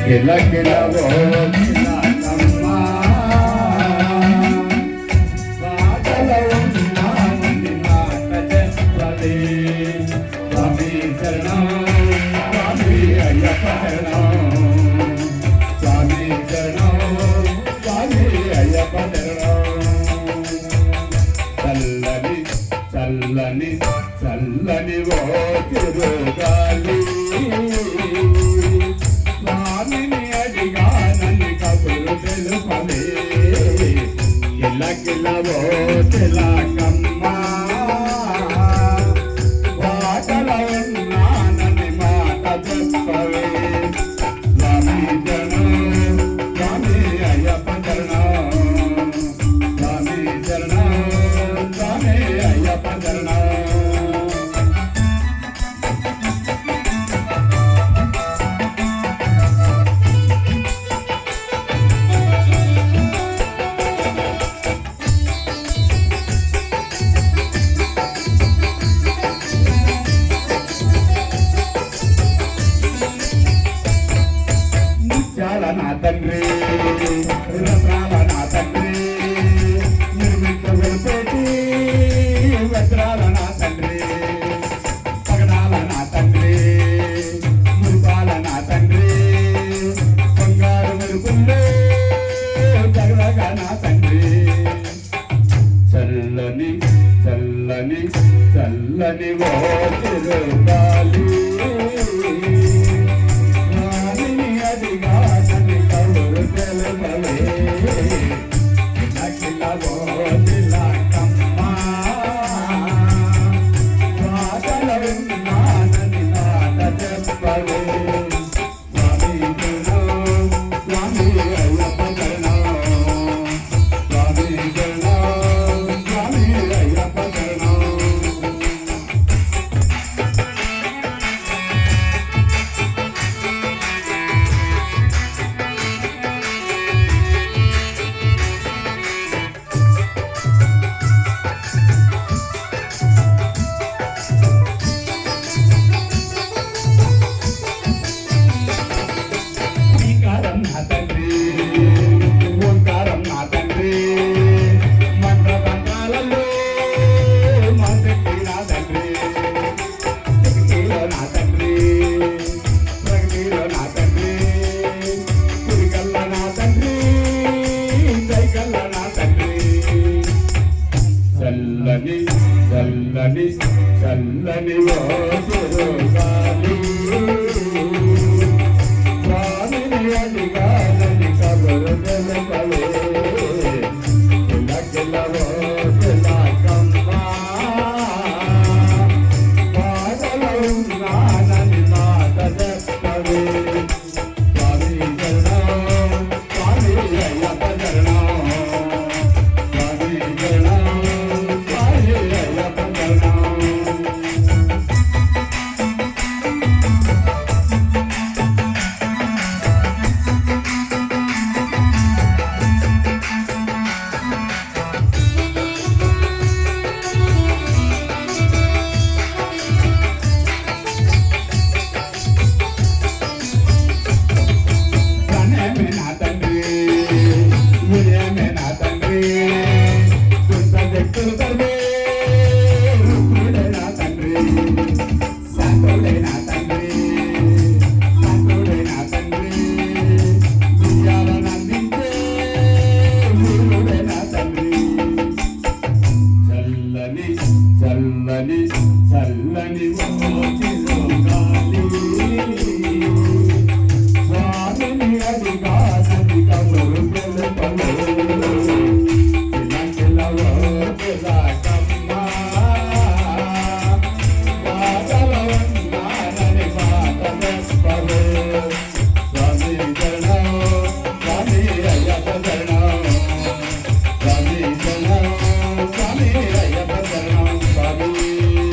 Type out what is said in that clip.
కిల కిలవో కిలకమ్మ బాటలో ఉన్నామని మాట చెప్పవే స్వామి శరణం స్వామి అయ్యప్ప శరణం స్వామి శరణం స్వామి అయ్యప్ప శరణం చల్లని చల్లని చల్లని ఓ తిరుగాలి స్వామిని అడిగా నన్ను కబురు తెలుపలే కిల కిలవో తిలకమ్మ బాటలో ఉన్నానని మాట చెప్పవే స్వామి శరణం స్వామి అయ్యప్ప శరణం స్వామి శరణం స్వామి అయ్యప్ప శరణం నా తండ్రి రత్నాల నా తండ్రి నిర్మిత వెలిపేటి వజ్రాల నా తండ్రి పగడాల నా తండ్రి మురుపాల నా తండ్రి బంగారు మెరుపుల్లో జగలగా నా తండ్రి చల్లని చల్లని చల్లని ఓ తిరుగాలి చల్లని చల్లని చల్లని ఓ తిరుగాలి స్వామిని అడిగా నన్ను కబురు తెలుపవే కిల కిలవో తిలకమ్మ బాటలో ఉన్నానని మాట చెప్పవే స్వామి శరణం స్వామి అయ్యప్ప శరణం స్వామి శరణం చల్లని చల్లని చల్లని